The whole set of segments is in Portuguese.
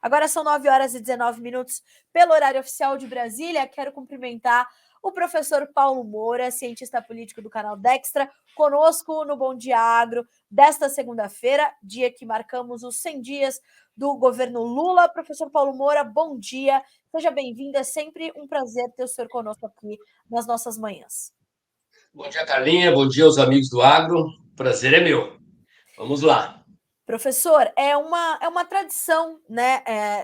Agora são 9h19 pelo horário oficial de Brasília. Quero cumprimentar o professor Paulo Moura, cientista político do canal Dextra, conosco no Bom Dia Agro desta segunda-feira, dia que marcamos os 100 dias do governo Lula. Professor Paulo Moura, bom dia, seja bem-vindo, é sempre um prazer ter o senhor conosco aqui nas nossas manhãs. Bom dia, Carlinha, bom dia aos amigos do Agro, prazer é meu. Vamos lá. Professor, é uma tradição, né,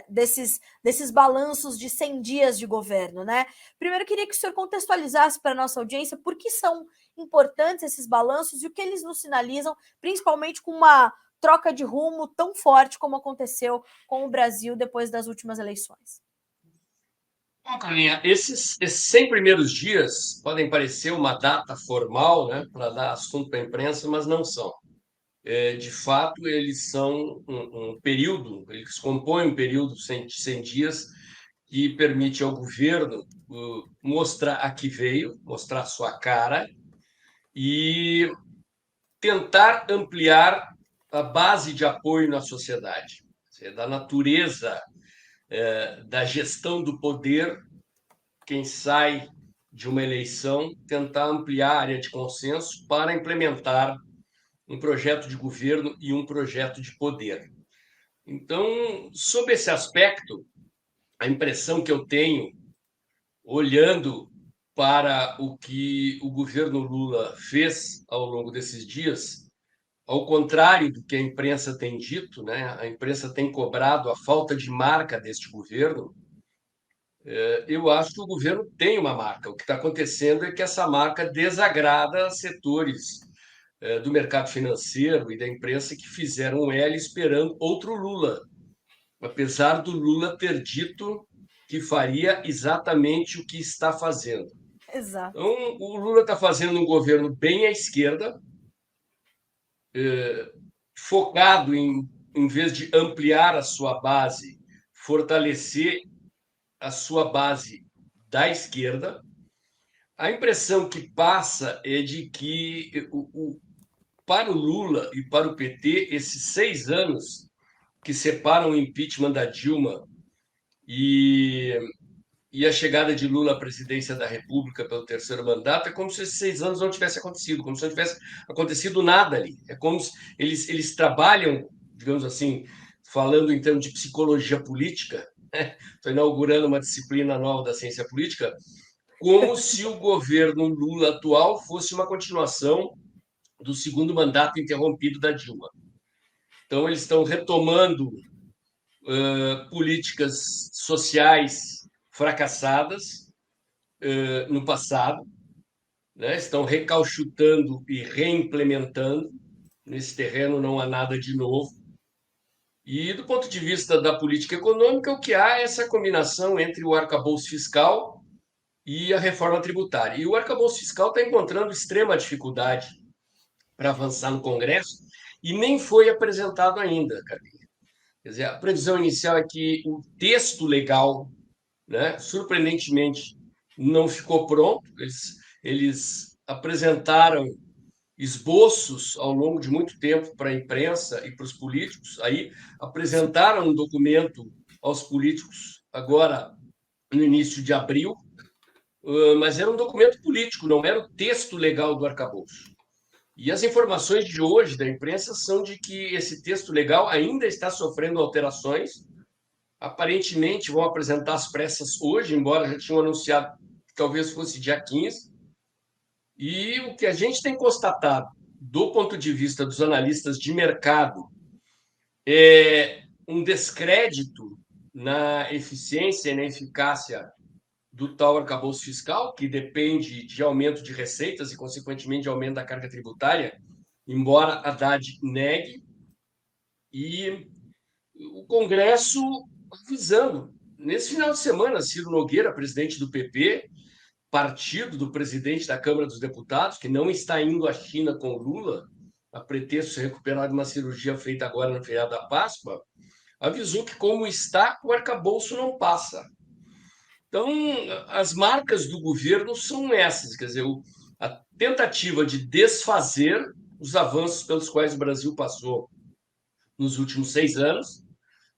desses balanços de 100 dias de governo, né? Primeiro, queria que o senhor contextualizasse para a nossa audiência por que são importantes esses balanços e o que eles nos sinalizam, principalmente com uma troca de rumo tão forte como aconteceu com o Brasil depois das últimas eleições. Bom, Carlinha, esses 100 primeiros dias podem parecer uma data formal, né, para dar assunto para a imprensa, mas não são. De fato, eles são um período, eles compõem um período de 100 dias que permite ao governo mostrar a que veio, mostrar sua cara e tentar ampliar a base de apoio na sociedade. Da natureza da gestão do poder, quem sai de uma eleição, tentar ampliar a área de consenso para implementar um projeto de governo e um projeto de poder. Então, sob esse aspecto, a impressão que eu tenho, olhando para o que o governo Lula fez ao longo desses dias, ao contrário do que a imprensa tem dito, né? A imprensa tem cobrado a falta de marca deste governo. Eu acho que o governo tem uma marca. O que está acontecendo é que essa marca desagrada setores do mercado financeiro e da imprensa que fizeram um L esperando outro Lula, apesar do Lula ter dito que faria exatamente o que está fazendo. Exato. Então, o Lula está fazendo um governo bem à esquerda, focado em vez de ampliar a sua base, fortalecer a sua base da esquerda. A impressão que passa é de que, para o Lula e para o PT, esses 6 anos que separam o impeachment da Dilma e, e a chegada de Lula à presidência da República pelo terceiro mandato, é como se esses 6 anos não tivessem acontecido, como se não tivesse acontecido nada ali. É como se eles trabalham, digamos assim, falando em termos de psicologia política, né? Estou inaugurando uma disciplina nova da ciência política, como se o governo Lula atual fosse uma continuação do segundo mandato interrompido da Dilma. Então, eles estão retomando políticas sociais fracassadas no passado, né? Estão recauchutando e reimplementando. Nesse terreno não há nada de novo. E, do ponto de vista da política econômica, o que há é essa combinação entre o arcabouço fiscal e a reforma tributária. E o arcabouço fiscal está encontrando extrema dificuldade para avançar no Congresso e nem foi apresentado ainda, Carlinhos. Quer dizer, a previsão inicial é que o texto legal, né, surpreendentemente, não ficou pronto. Eles apresentaram esboços ao longo de muito tempo para a imprensa e para os políticos. Aí apresentaram um documento aos políticos agora no início de abril, mas era um documento político, não era o texto legal do arcabouço. E as informações de hoje da imprensa são de que esse texto legal ainda está sofrendo alterações. Aparentemente vão apresentar as pressas hoje, embora já tinham anunciado que talvez fosse dia 15. E o que a gente tem constatado, do ponto de vista dos analistas de mercado, é um descrédito na eficiência e na eficácia do tal arcabouço fiscal, que depende de aumento de receitas e, consequentemente, de aumento da carga tributária, embora Haddad negue, e o Congresso avisando. Nesse final de semana, Ciro Nogueira, presidente do PP, partido do presidente da Câmara dos Deputados, que não está indo à China com Lula, a pretexto de recuperar de uma cirurgia feita agora no feriado da Páscoa, avisou que, como está, o arcabouço não passa. Então, as marcas do governo são essas, quer dizer, a tentativa de desfazer os avanços pelos quais o Brasil passou nos últimos 6 anos,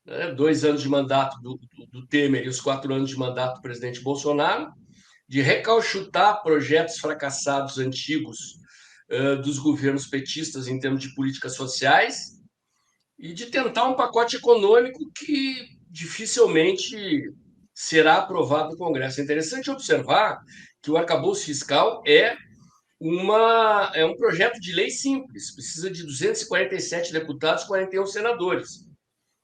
né? 2 anos de mandato do Temer e os 4 anos de mandato do presidente Bolsonaro, de recauchutar projetos fracassados antigos dos governos petistas em termos de políticas sociais e de tentar um pacote econômico que dificilmente será aprovado no Congresso. É interessante observar que o arcabouço fiscal é um projeto de lei simples, precisa de 247 deputados, 41 senadores.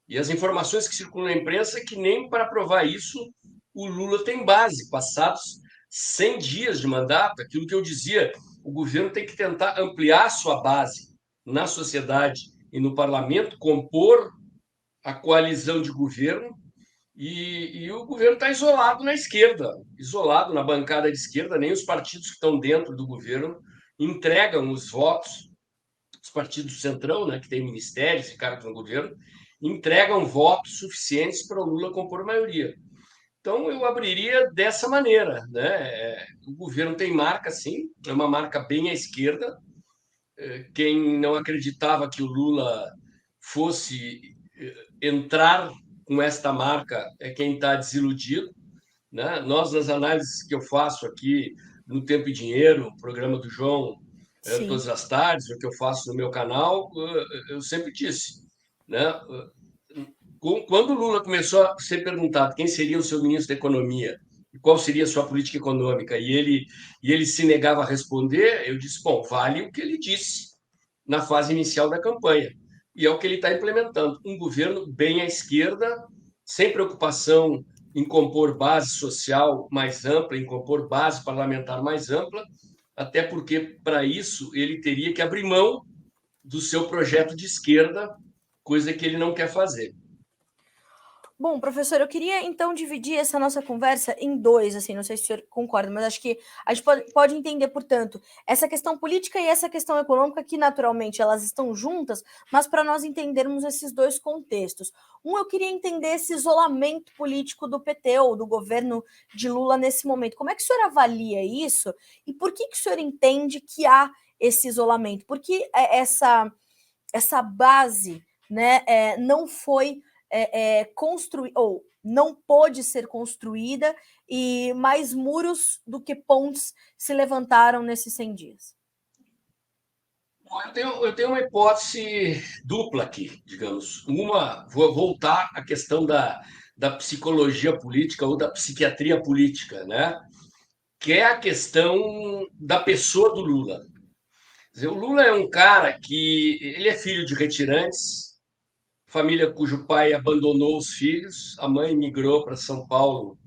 E as informações que circulam na imprensa é que nem para aprovar isso o Lula tem base, passados 100 dias de mandato, aquilo que eu dizia, o governo tem que tentar ampliar sua base na sociedade e no parlamento, compor a coalizão de governo, e o governo está isolado na esquerda, isolado na bancada de esquerda, nem os partidos que estão dentro do governo entregam os votos, os partidos do Centrão, né, que tem ministérios e cargos no governo, entregam votos suficientes para o Lula compor maioria. Então, eu abriria dessa maneira. Né? O governo tem marca, sim, é uma marca bem à esquerda. Quem não acreditava que o Lula fosse entrar com esta marca é quem está desiludido. Né? Nós, nas análises que eu faço aqui no Tempo e Dinheiro, o programa do João, Sim. todas as tardes, o que eu faço no meu canal, eu sempre disse, né? Quando o Lula começou a ser perguntado quem seria o seu ministro da Economia e qual seria a sua política econômica, e ele se negava a responder, eu disse, bom, vale o que ele disse na fase inicial da campanha. E é o que ele está implementando. Um governo bem à esquerda, sem preocupação em compor base social mais ampla, em compor base parlamentar mais ampla, até porque, para isso, ele teria que abrir mão do seu projeto de esquerda, coisa que ele não quer fazer. Bom, professor, eu queria então dividir essa nossa conversa em dois, assim, não sei se o senhor concorda, mas acho que a gente pode entender, portanto, essa questão política e essa questão econômica, que naturalmente elas estão juntas, mas para nós entendermos esses dois contextos. Eu queria entender esse isolamento político do PT ou do governo de Lula nesse momento. Como é que o senhor avalia isso e por que o senhor entende que há esse isolamento? Porque essa base, né, não foi construída, ou não pôde ser construída, e mais muros do que pontes se levantaram nesses 100 dias. Eu tenho uma hipótese dupla aqui, digamos. Uma, vou voltar à questão da psicologia política ou da psiquiatria política, né? Que é a questão da pessoa do Lula. Quer dizer, o Lula é um cara que ele é filho de retirantes, família cujo pai abandonou os filhos, a mãe migrou para São Paulo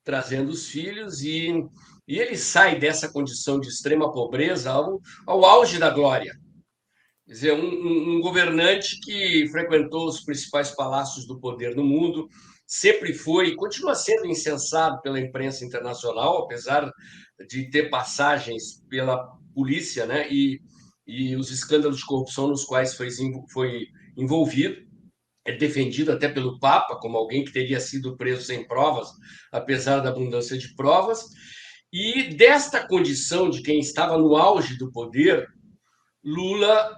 trazendo os filhos, e ele sai dessa condição de extrema pobreza ao auge da glória. Quer dizer, um governante que frequentou os principais palácios do poder no mundo, sempre foi e continua sendo incensado pela imprensa internacional, apesar de ter passagens pela polícia, né, e os escândalos de corrupção nos quais foi envolvido. É defendido até pelo Papa como alguém que teria sido preso sem provas, apesar da abundância de provas. E desta condição de quem estava no auge do poder, Lula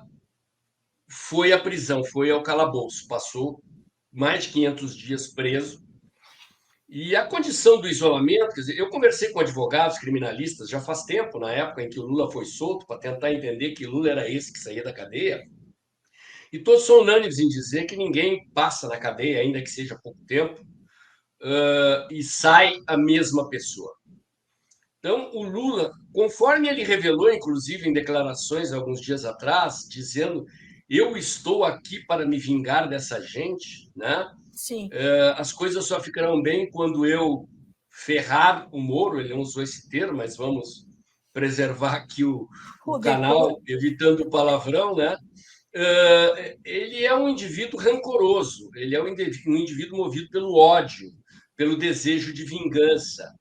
foi à prisão, foi ao calabouço, passou mais de 500 dias preso. E a condição do isolamento, quer dizer, eu conversei com advogados criminalistas já faz tempo, na época em que o Lula foi solto, para tentar entender que Lula era esse que saía da cadeia, e todos são unânimes em dizer que ninguém passa na cadeia, ainda que seja pouco tempo, e sai a mesma pessoa. Então, o Lula, conforme ele revelou, inclusive em declarações alguns dias atrás, dizendo: eu estou aqui para me vingar dessa gente, né? Sim. As coisas só ficarão bem quando eu ferrar o Moro. Ele não usou esse termo, mas vamos preservar aqui o canal, evitando o palavrão, né? Ele é um indivíduo rancoroso, ele é um indivíduo movido pelo ódio, pelo desejo de vingança.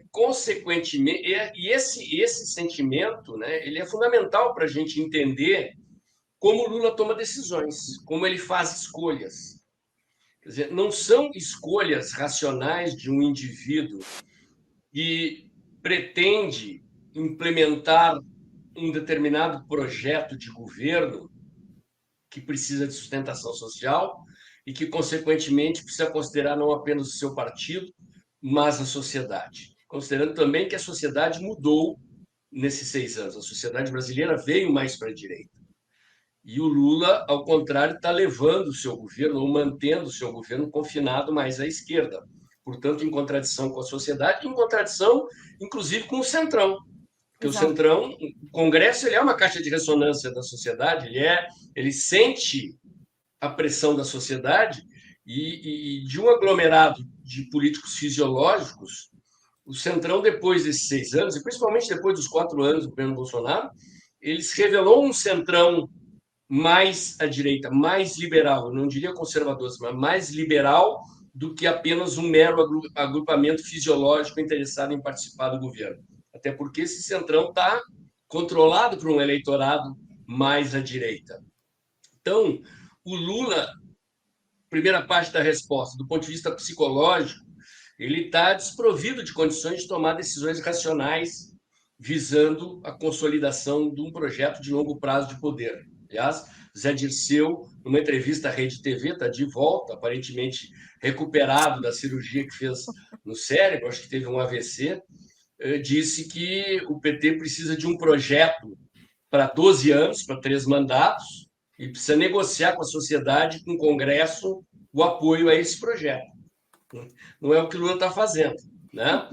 Consequentemente, esse sentimento, né, ele é fundamental para a gente entender como o Lula toma decisões, como ele faz escolhas. Quer dizer, não são escolhas racionais de um indivíduo que pretende implementar um determinado projeto de governo que precisa de sustentação social e que, consequentemente, precisa considerar não apenas o seu partido, mas a sociedade. Considerando também que a sociedade mudou nesses 6 anos. A sociedade brasileira veio mais para a direita. E o Lula, ao contrário, está levando o seu governo, ou mantendo o seu governo confinado mais à esquerda. Portanto, em contradição com a sociedade, em contradição, inclusive, com o Centrão. Porque o Exato. Centrão, o Congresso, ele é uma caixa de ressonância da sociedade, ele sente a pressão da sociedade e de um aglomerado de políticos fisiológicos, o Centrão, depois desses 6 anos, e principalmente depois dos 4 anos do governo Bolsonaro, ele se revelou um Centrão mais à direita, mais liberal, não diria conservador, mas mais liberal do que apenas um mero agrupamento fisiológico interessado em participar do governo. Até porque esse Centrão está controlado por um eleitorado mais à direita. Então, o Lula, primeira parte da resposta, do ponto de vista psicológico, ele está desprovido de condições de tomar decisões racionais visando a consolidação de um projeto de longo prazo de poder. Aliás, Zé Dirceu, numa entrevista à Rede TV, está de volta, aparentemente recuperado da cirurgia que fez no cérebro, acho que teve um AVC, disse que o PT precisa de um projeto para 12 anos, para 3 mandatos, e precisa negociar com a sociedade, com o Congresso, o apoio a esse projeto. Não é o que o Lula está fazendo. Né?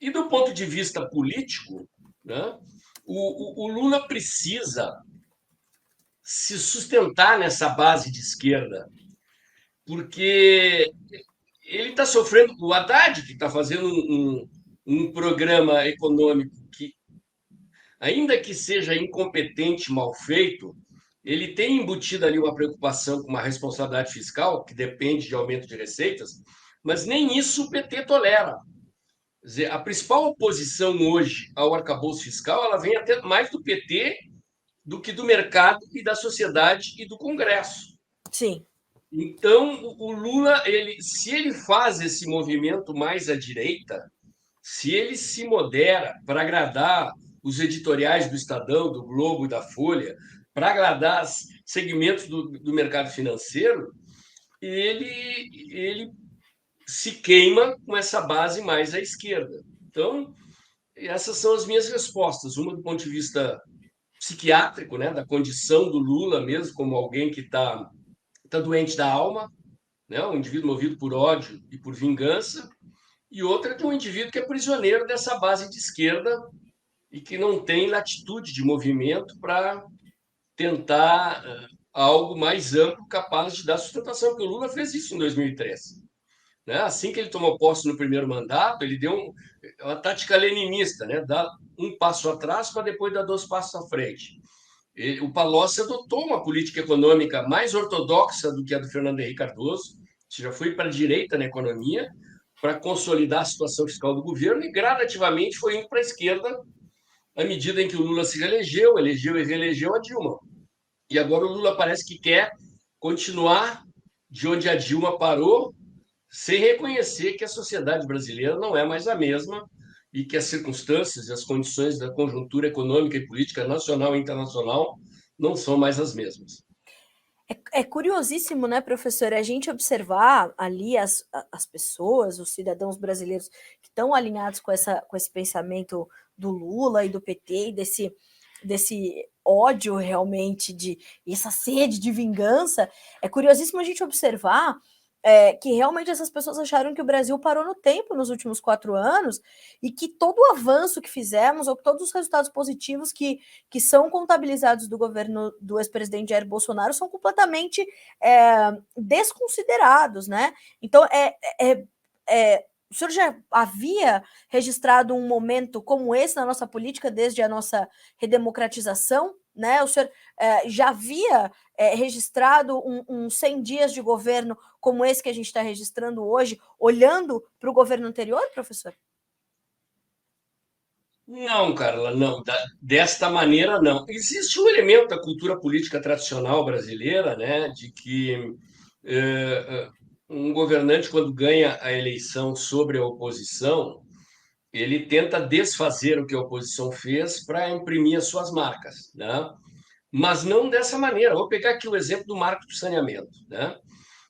E do ponto de vista político, né, o Lula precisa se sustentar nessa base de esquerda, porque ele está sofrendo. O Haddad, que está fazendo um programa econômico que, ainda que seja incompetente, mal feito, ele tem embutido ali uma preocupação com uma responsabilidade fiscal, que depende de aumento de receitas, mas nem isso o PT tolera. Quer dizer, a principal oposição hoje ao arcabouço fiscal, ela vem até mais do PT do que do mercado e da sociedade e do Congresso. Sim. Então, o Lula, se ele faz esse movimento mais à direita, se ele se modera para agradar os editoriais do Estadão, do Globo e da Folha, para agradar segmentos do mercado financeiro, ele se queima com essa base mais à esquerda. Então, essas são as minhas respostas. Uma do ponto de vista psiquiátrico, né, da condição do Lula mesmo, como alguém que está doente da alma, né, um indivíduo movido por ódio e por vingança, e outra de um indivíduo que é prisioneiro dessa base de esquerda e que não tem latitude de movimento para tentar algo mais amplo capaz de dar sustentação, porque o Lula fez isso em 2003. Né? Assim que ele tomou posse no primeiro mandato, ele deu uma tática leninista, né? Dar um passo atrás para depois dar 2 passos à frente. O Palocci adotou uma política econômica mais ortodoxa do que a do Fernando Henrique Cardoso, já foi para a direita na economia, para consolidar a situação fiscal do governo e gradativamente foi indo para a esquerda à medida em que o Lula se reelegeu, elegeu e reelegeu a Dilma. E agora o Lula parece que quer continuar de onde a Dilma parou, sem reconhecer que a sociedade brasileira não é mais a mesma e que as circunstâncias e as condições da conjuntura econômica e política nacional e internacional não são mais as mesmas. É curiosíssimo, né, professor, a gente observar ali as pessoas, os cidadãos brasileiros que estão alinhados com esse pensamento do Lula e do PT, e desse ódio realmente, essa sede de vingança. É curiosíssimo a gente observar que realmente essas pessoas acharam que o Brasil parou no tempo nos últimos 4 anos e que todo o avanço que fizemos, ou todos os resultados positivos que são contabilizados do governo do ex-presidente Jair Bolsonaro são completamente desconsiderados, né? Então, o senhor já havia registrado um momento como esse na nossa política desde a nossa redemocratização, né? O senhor já havia registrado uns 100 dias de governo como esse que a gente está registrando hoje, olhando para o governo anterior, professor? Não, Carla, não. Desta maneira, não. Existe um elemento da cultura política tradicional brasileira, né, de que um governante, quando ganha a eleição sobre a oposição, ele tenta desfazer o que a oposição fez para imprimir as suas marcas. Né? mas não dessa maneira. Vou pegar aqui o exemplo do marco do saneamento, né?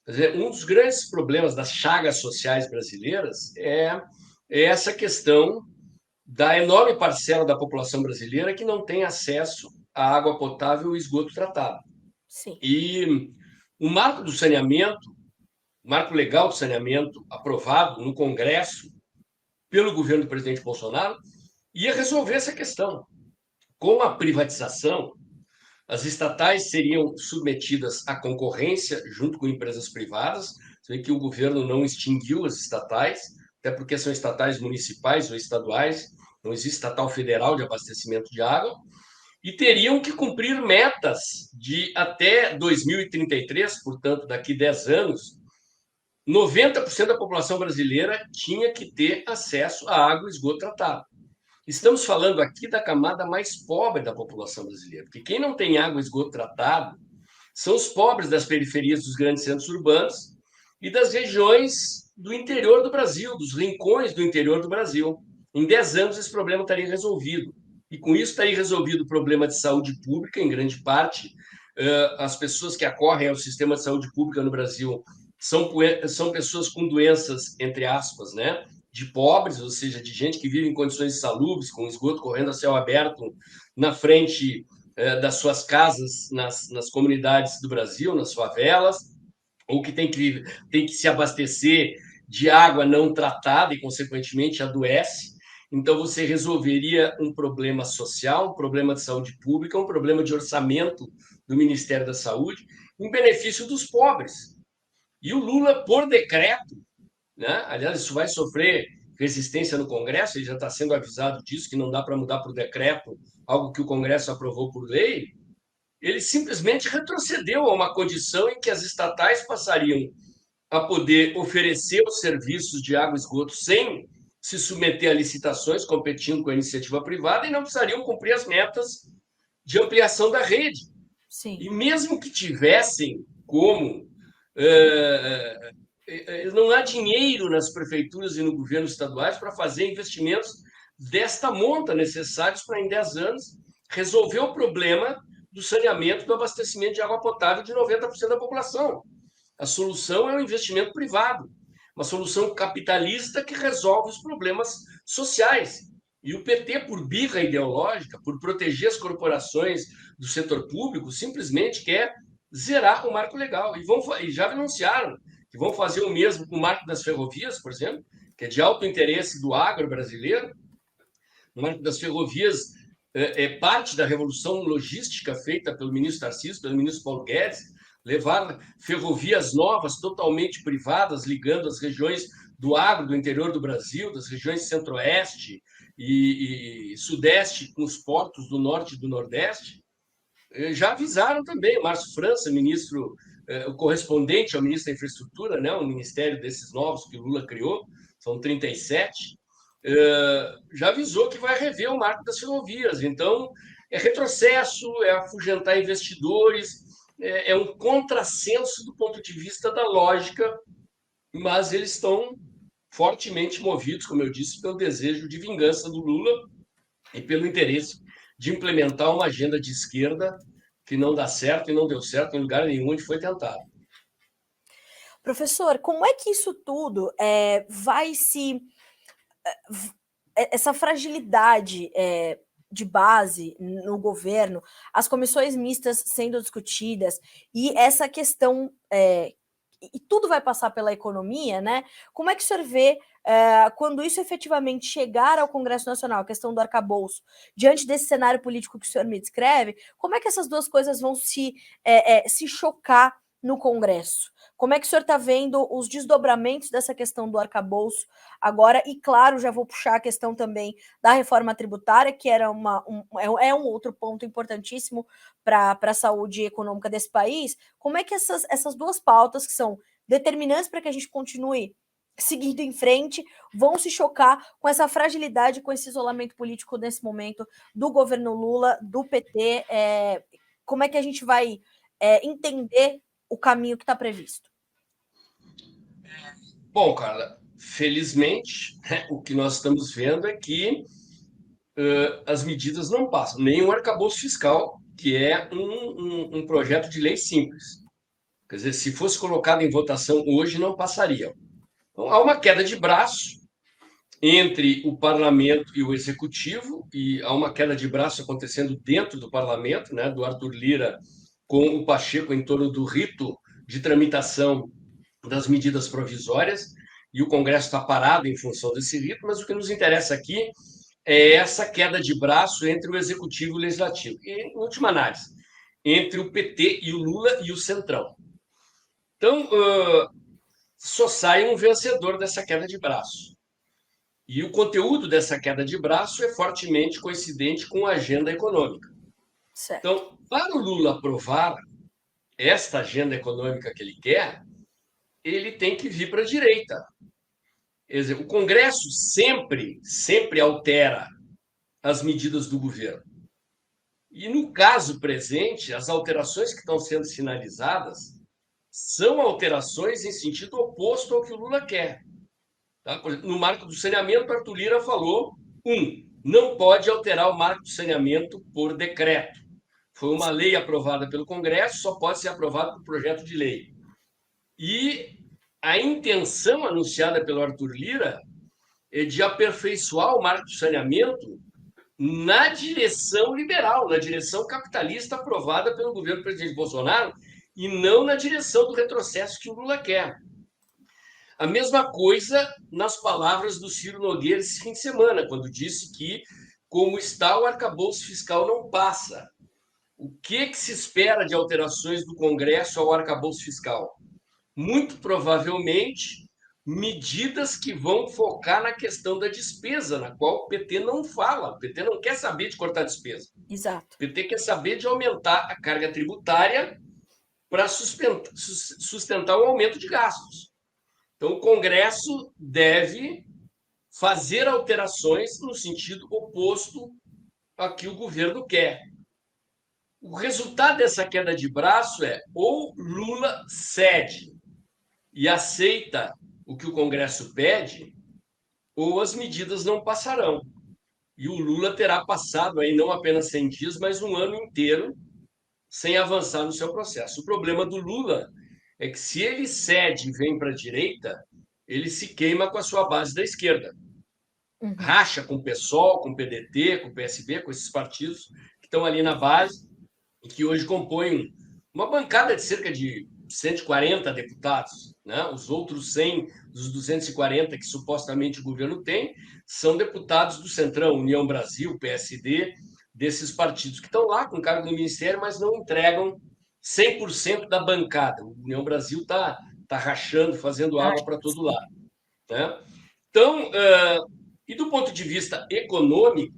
Quer dizer, um dos grandes problemas das chagas sociais brasileiras é essa questão da enorme parcela da população brasileira que não tem acesso à água potável e esgoto tratado. Sim. E o marco do saneamento, o marco legal do saneamento, aprovado no Congresso pelo governo do presidente Bolsonaro, ia resolver essa questão. Com a privatização, as estatais seriam submetidas à concorrência junto com empresas privadas. Você vê que o governo não extinguiu as estatais, até porque são estatais municipais ou estaduais, não existe estatal federal de abastecimento de água, e teriam que cumprir metas de até 2033, portanto, daqui 10 anos, 90% da população brasileira tinha que ter acesso à água e esgoto tratado. Estamos falando aqui da camada mais pobre da população brasileira, porque quem não tem água e esgoto tratado são os pobres das periferias dos grandes centros urbanos e das regiões do interior do Brasil, dos rincões do interior do Brasil. Em 10 anos, esse problema estaria resolvido. E com isso estaria resolvido o problema de saúde pública, em grande parte. As pessoas que acorrem ao sistema de saúde pública no Brasil são pessoas com doenças, entre aspas, né? De pobres, ou seja, de gente que vive em condições insalubres, com esgoto correndo a céu aberto na frente das suas casas, nas comunidades do Brasil, nas favelas, ou que tem que se abastecer de água não tratada e, consequentemente, adoece. Então, você resolveria um problema social, um problema de saúde pública, um problema de orçamento do Ministério da Saúde, em benefício dos pobres. E o Lula, por decreto, né? Aliás, isso vai sofrer resistência no Congresso, ele já está sendo avisado disso, que não dá para mudar por decreto algo que o Congresso aprovou por lei. Ele simplesmente retrocedeu a uma condição em que as estatais passariam a poder oferecer os serviços de água e esgoto sem se submeter a licitações, competindo com a iniciativa privada, e não precisariam cumprir as metas de ampliação da rede. Sim. E mesmo que tivessem como, não há dinheiro nas prefeituras e no governo estaduais para fazer investimentos desta monta necessários para, em 10 anos, resolver o problema do saneamento, do abastecimento de água potável de 90% da população. A solução é o investimento privado, uma solução capitalista que resolve os problemas sociais. E o PT, por birra ideológica, por proteger as corporações do setor público, simplesmente quer zerar o marco legal. E já anunciaram que vão fazer o mesmo com o marco das ferrovias, por exemplo, que é de alto interesse do agro brasileiro. O marco das ferrovias é parte da revolução logística feita pelo ministro Tarcísio, pelo ministro Paulo Guedes, levar ferrovias novas, totalmente privadas, ligando as regiões do agro, do interior do Brasil, das regiões centro-oeste e sudeste, com os portos do norte e do nordeste. Já avisaram também, Márcio França, ministro, o correspondente ao ministro da Infraestrutura, né, o ministério desses novos que o Lula criou, são 37, já avisou que vai rever o marco das ferrovias. Então, é retrocesso, é afugentar investidores, é um contrassenso do ponto de vista da lógica, mas eles estão fortemente movidos, como eu disse, pelo desejo de vingança do Lula e pelo interesse de implementar uma agenda de esquerda que não dá certo e não deu certo em lugar nenhum onde foi tentado. Professor, como é que isso tudo vai se... essa fragilidade de base no governo, as comissões mistas sendo discutidas e essa questão... e tudo vai passar pela economia, né? Como é que o senhor vê quando isso efetivamente chegar ao Congresso Nacional, a questão do arcabouço, diante desse cenário político que o senhor me descreve, como é que essas duas coisas vão se chocar no Congresso? Como é que o senhor está vendo os desdobramentos dessa questão do arcabouço agora? E, claro, já vou puxar a questão também da reforma tributária, que era um outro ponto importantíssimo para a saúde econômica desse país. Como é que essas duas pautas, que são determinantes para que a gente continue seguindo em frente, vão se chocar com essa fragilidade, com esse isolamento político nesse momento do governo Lula, do PT? Como é que a gente vai entender o caminho que está previsto? Bom, Carla, felizmente, o que nós estamos vendo é que as medidas não passam, nem o arcabouço fiscal que é um projeto de lei simples. Quer dizer, se fosse colocado em votação hoje, não passaria. Então, há uma queda de braço entre o parlamento e o executivo, e há uma queda de braço acontecendo dentro do parlamento, né, do Arthur Lira com o Pacheco em torno do rito de tramitação das medidas provisórias, e o Congresso está parado em função desse rito, mas o que nos interessa aqui é essa queda de braço entre o executivo e o legislativo. E, em última análise, entre o PT e o Lula e o Centrão. Então, só sai um vencedor dessa queda de braço. E o conteúdo dessa queda de braço é fortemente coincidente com a agenda econômica. Certo. Então, para o Lula aprovar esta agenda econômica que ele quer, ele tem que vir para a direita. Quer dizer, o Congresso sempre altera as medidas do governo. E, no caso presente, as alterações que estão sendo sinalizadas são alterações em sentido oposto ao que o Lula quer. Tá? Por exemplo, no marco do saneamento, Arthur Lira falou: não pode alterar o marco do saneamento por decreto. Foi uma lei aprovada pelo Congresso, só pode ser aprovada por projeto de lei. E a intenção anunciada pelo Arthur Lira é de aperfeiçoar o marco do saneamento na direção liberal, na direção capitalista aprovada pelo governo do presidente Bolsonaro, e não na direção do retrocesso que o Lula quer. A mesma coisa nas palavras do Ciro Nogueira esse fim de semana, quando disse que, como está, o arcabouço fiscal não passa. O que se espera de alterações do Congresso ao arcabouço fiscal? Muito provavelmente medidas que vão focar na questão da despesa, na qual o PT não fala. O PT não quer saber de cortar despesa. Exato. O PT quer saber de aumentar a carga tributária para sustentar o aumento de gastos. Então, o Congresso deve fazer alterações no sentido oposto a que o governo quer. O resultado dessa queda de braço é ou Lula cede e aceita o que o Congresso pede, ou as medidas não passarão. E o Lula terá passado aí não apenas 100 dias, mas um ano inteiro sem avançar no seu processo. O problema do Lula é que, se ele cede e vem para a direita, ele se queima com a sua base da esquerda. Racha com o PSOL, com o PDT, com o PSB, com esses partidos que estão ali na base e que hoje compõem uma bancada de cerca de 140 deputados. Né? Os outros 100 dos 240 que supostamente o governo tem são deputados do Centrão, União Brasil, PSD, desses partidos que estão lá com cargo no Ministério, mas não entregam 100% da bancada. O União Brasil está rachando, fazendo água para todo lado. Né? Então, e do ponto de vista econômico,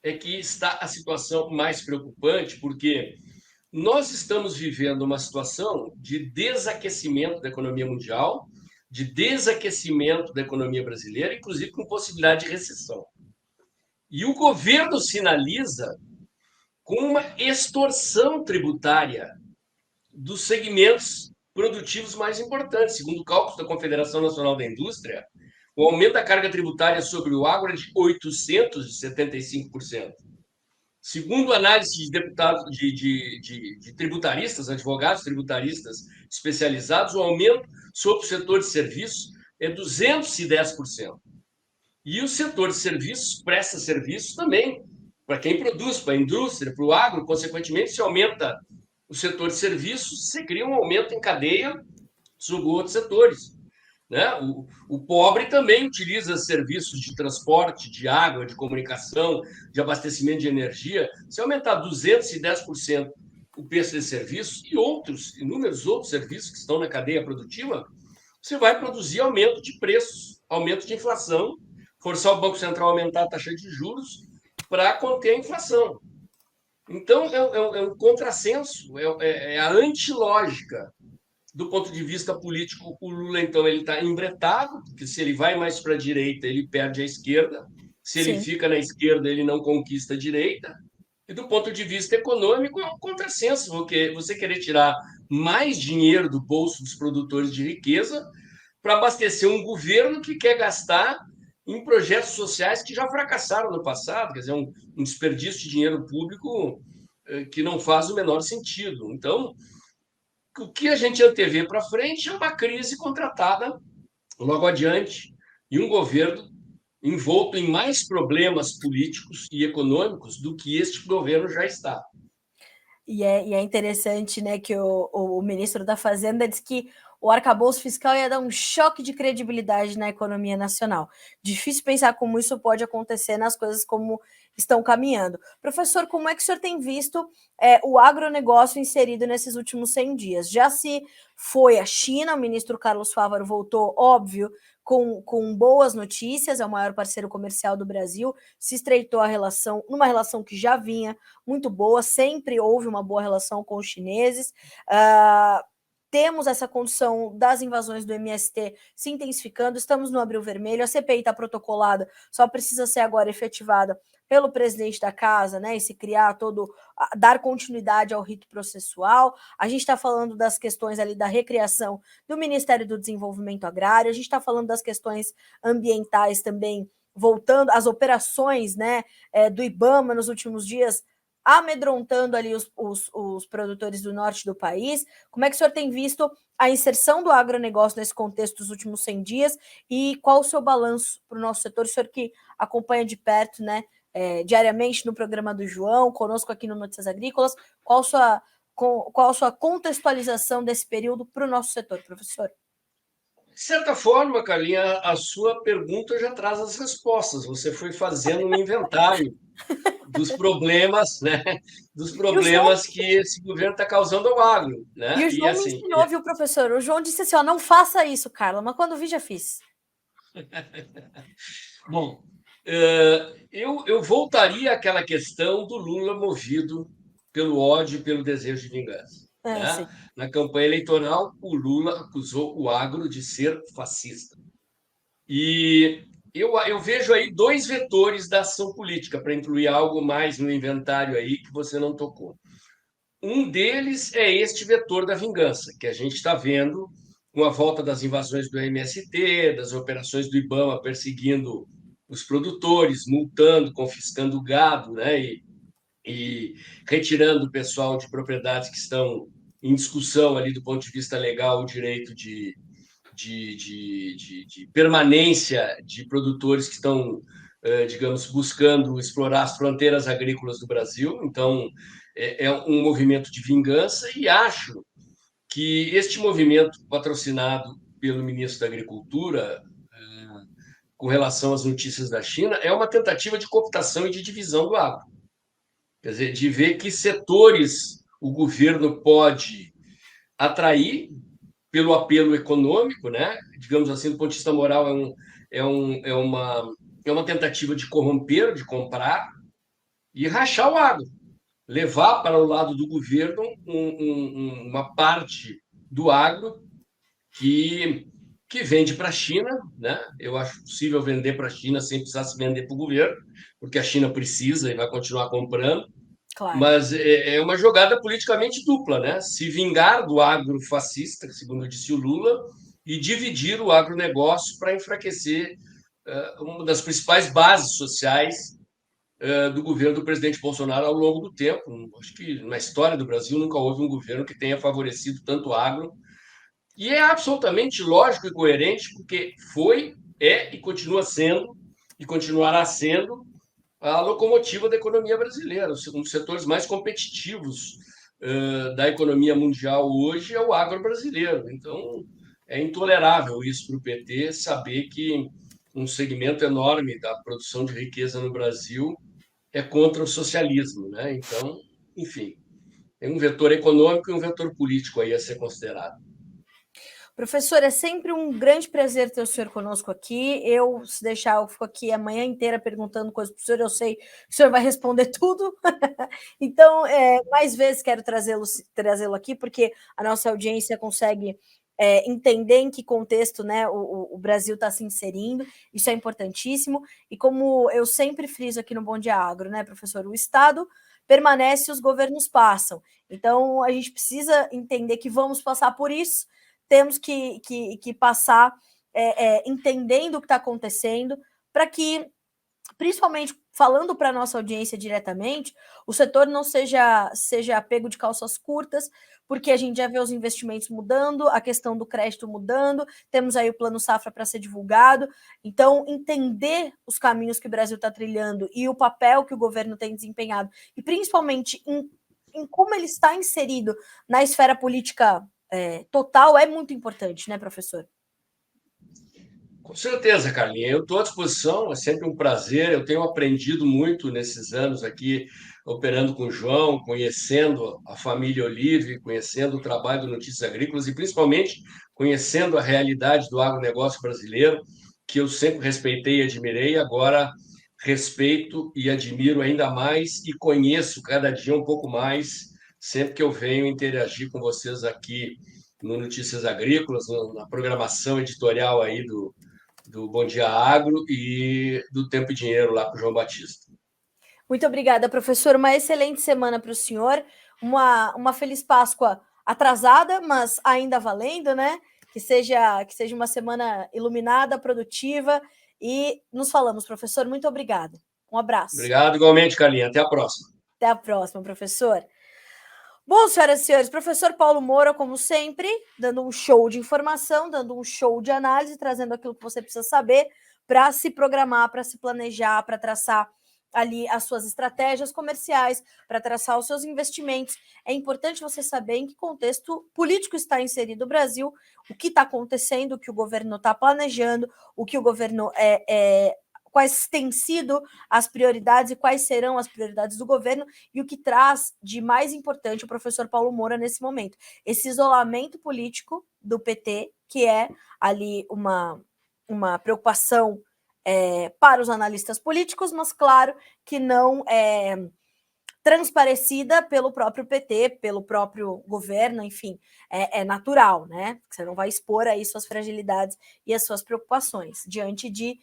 é que está a situação mais preocupante, porque nós estamos vivendo uma situação de desaquecimento da economia mundial, de desaquecimento da economia brasileira, inclusive com possibilidade de recessão. E o governo sinaliza com uma extorsão tributária dos segmentos produtivos mais importantes. Segundo cálculos da Confederação Nacional da Indústria, o aumento da carga tributária sobre o agro é de 875%. Segundo análise de deputados, de tributaristas, advogados tributaristas especializados, o aumento sobre o setor de serviços é 210%. E o setor de serviços presta serviços também para quem produz, para a indústria, para o agro. Consequentemente, se aumenta o setor de serviços, se cria um aumento em cadeia sobre outros setores. Né? O pobre também utiliza serviços de transporte, de água, de comunicação, de abastecimento de energia. Se aumentar 210% o preço de serviços e inúmeros outros serviços que estão na cadeia produtiva, você vai produzir aumento de preços, aumento de inflação, forçar o Banco Central a aumentar a taxa de juros para conter a inflação. Então, é um contrassenso, é a antilógica. Do ponto de vista político, o Lula, então, ele está embretado, porque se ele vai mais para a direita, ele perde a esquerda. Se ele fica na esquerda, ele não conquista a direita. E do ponto de vista econômico, é um contrassenso, porque você querer tirar mais dinheiro do bolso dos produtores de riqueza para abastecer um governo que quer gastar em projetos sociais que já fracassaram no passado, quer dizer, um desperdício de dinheiro público que não faz o menor sentido. Então, o que a gente antevê para frente é uma crise contratada logo adiante e um governo envolto em mais problemas políticos e econômicos do que este governo já está. E é interessante, né, que o ministro da Fazenda disse que o arcabouço fiscal ia dar um choque de credibilidade na economia nacional. Difícil pensar como isso pode acontecer nas coisas como estão caminhando. Professor, como é que o senhor tem visto o agronegócio inserido nesses últimos 100 dias? Já se foi a China, o ministro Carlos Fávaro voltou, óbvio, com boas notícias, é o maior parceiro comercial do Brasil, se estreitou a relação, numa relação que já vinha muito boa, sempre houve uma boa relação com os chineses. Temos essa condição das invasões do MST se intensificando, estamos no abril vermelho, a CPI está protocolada, só precisa ser agora efetivada pelo presidente da casa, né, e se criar dar continuidade ao rito processual. A gente está falando das questões ali da recriação do Ministério do Desenvolvimento Agrário, a gente está falando das questões ambientais também, voltando às operações, né, do IBAMA nos últimos dias, amedrontando ali os produtores do norte do país. Como é que o senhor tem visto a inserção do agronegócio nesse contexto dos últimos 100 dias e qual o seu balanço para o nosso setor? O senhor que acompanha de perto, né, diariamente no programa do João, conosco aqui no Notícias Agrícolas, qual a sua contextualização desse período para o nosso setor, professor? De certa forma, Carlinha, a sua pergunta já traz as respostas. Você foi fazendo um inventário dos problemas, né? Dos E o João, problemas que esse governo está causando ao agro, e né? o E João me assim, ensinou, viu, professor? O João disse assim: ó, não faça isso, Carla, mas quando vi, já fiz. bom, eu voltaria àquela questão do Lula movido pelo ódio e pelo desejo de vingança. Sim. Né? Na campanha eleitoral, o Lula acusou o agro de ser fascista. E eu vejo aí dois vetores da ação política, para incluir algo mais no inventário aí que você não tocou. Um deles é este vetor da vingança, que a gente está vendo com a volta das invasões do MST, das operações do IBAMA perseguindo os produtores, multando, confiscando gado, né, e retirando o pessoal de propriedades que estão em discussão ali do ponto de vista legal, o direito de permanência de produtores que estão, digamos, buscando explorar as fronteiras agrícolas do Brasil. Então, é um movimento de vingança e acho que este movimento patrocinado pelo ministro da Agricultura com relação às notícias da China é uma tentativa de cooptação e de divisão do agro. Quer dizer, de ver que setores o governo pode atrair pelo apelo econômico, né? Digamos assim, do ponto de vista moral, é uma tentativa de corromper, de comprar e rachar o agro, levar para o lado do governo uma parte do agro que, que vende para a China, né? Eu acho possível vender para a China sem precisar se vender para o governo, porque a China precisa e vai continuar comprando. Claro. Mas é uma jogada politicamente dupla, né? Se vingar do agro fascista, segundo disse o Lula, e dividir o agronegócio para enfraquecer uma das principais bases sociais do governo do presidente Bolsonaro ao longo do tempo. Acho que na história do Brasil nunca houve um governo que tenha favorecido tanto o agro. E é absolutamente lógico e coerente, porque foi, é e continua sendo, e continuará sendo, a locomotiva da economia brasileira. Um dos setores mais competitivos da economia mundial hoje é o agro brasileiro. Então, é intolerável isso para o PT, saber que um segmento enorme da produção de riqueza no Brasil é contra o socialismo. Né? Então, enfim, tem um vetor econômico e um vetor político aí a ser considerado. Professor, é sempre um grande prazer ter o senhor conosco aqui. Eu, se deixar, eu fico aqui a manhã inteira perguntando coisas para o senhor. Eu sei que o senhor vai responder tudo. Então, mais vezes quero trazê-lo aqui, porque a nossa audiência consegue entender em que contexto, né, o Brasil está se inserindo. Isso é importantíssimo. E como eu sempre friso aqui no Bom Dia Agro, né, professor, o Estado permanece, os governos passam. Então, a gente precisa entender que vamos passar por isso, temos que passar entendendo o que está acontecendo, para que principalmente falando para a nossa audiência diretamente, o setor não seja pego de calças curtas, porque a gente já vê os investimentos mudando, a questão do crédito mudando, temos aí o Plano Safra para ser divulgado. Então, entender os caminhos que o Brasil está trilhando e o papel que o governo tem desempenhado, e principalmente em como ele está inserido na esfera política total, é muito importante, né, professor? Com certeza, Carlinha. Eu estou à disposição, é sempre um prazer. Eu tenho aprendido muito nesses anos aqui, operando com o João, conhecendo a família Olive, conhecendo o trabalho do Notícias Agrícolas e, principalmente, conhecendo a realidade do agronegócio brasileiro, que eu sempre respeitei e admirei. Agora, respeito e admiro ainda mais e conheço cada dia um pouco mais, sempre que eu venho interagir com vocês aqui no Notícias Agrícolas, na programação editorial aí do Bom Dia Agro e do Tempo e Dinheiro lá com o João Batista. Muito obrigada, professor. Uma excelente semana para o senhor. Uma feliz Páscoa atrasada, mas ainda valendo, né? Que seja uma semana iluminada, produtiva. E nos falamos, professor. Muito obrigada. Um abraço. Obrigado, igualmente, Carlinha. Até a próxima. Até a próxima, professor. Bom, senhoras e senhores, professor Paulo Moura, como sempre, dando um show de informação, dando um show de análise, trazendo aquilo que você precisa saber para se programar, para se planejar, para traçar ali as suas estratégias comerciais, para traçar os seus investimentos. É importante você saber em que contexto político está inserido o Brasil, o que está acontecendo, o que o governo está planejando, o que o governo quais têm sido as prioridades e quais serão as prioridades do governo e o que traz de mais importante o professor Paulo Moura nesse momento. Esse isolamento político do PT, que é ali uma preocupação para os analistas políticos, mas claro que não é transparecida pelo próprio PT, pelo próprio governo, enfim, é natural, né? Você não vai expor aí suas fragilidades e as suas preocupações diante de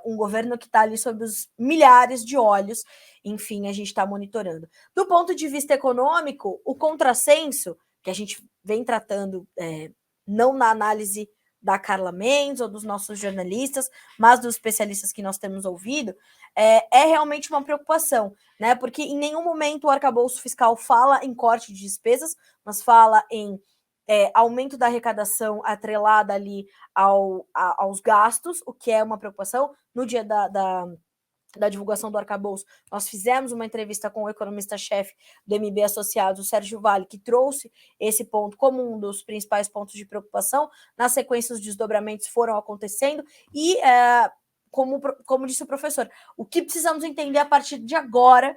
um governo que está ali sob os milhares de olhos, enfim, a gente está monitorando. Do ponto de vista econômico, o contrassenso, que a gente vem tratando não na análise da Carla Mendes ou dos nossos jornalistas, mas dos especialistas que nós temos ouvido, é realmente uma preocupação, né? Porque em nenhum momento o arcabouço fiscal fala em corte de despesas, mas fala em aumento da arrecadação atrelada ali aos gastos, o que é uma preocupação. No dia da divulgação do arcabouço, nós fizemos uma entrevista com o economista-chefe do MB Associados, o Sérgio Vale, que trouxe esse ponto como um dos principais pontos de preocupação. Na sequência, os desdobramentos foram acontecendo e, como disse o professor, o que precisamos entender a partir de agora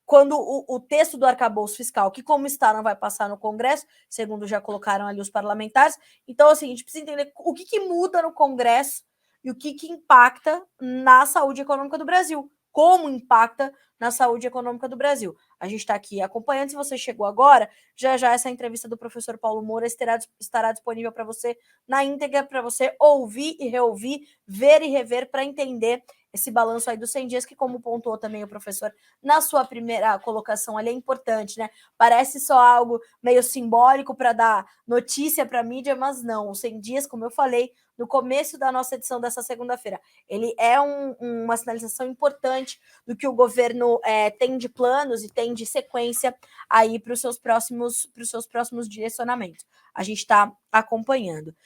quando o texto do arcabouço fiscal, que como está, não vai passar no Congresso, segundo já colocaram ali os parlamentares. Então, assim, a gente precisa entender o que muda no Congresso e o que impacta na saúde econômica do Brasil. Como impacta na saúde econômica do Brasil. A gente está aqui acompanhando. Se você chegou agora, já essa entrevista do professor Paulo Moura estará disponível para você na íntegra, para você ouvir e reouvir, ver e rever, para entender esse balanço aí dos 100 dias, que, como pontuou também o professor na sua primeira colocação ali, é importante, né? Parece só algo meio simbólico para dar notícia para a mídia, mas não. Os 100 dias, como eu falei no começo da nossa edição dessa segunda-feira, ele é uma sinalização importante do que o governo tem de planos e tem de sequência aí para os seus próximos direcionamentos. A gente está acompanhando.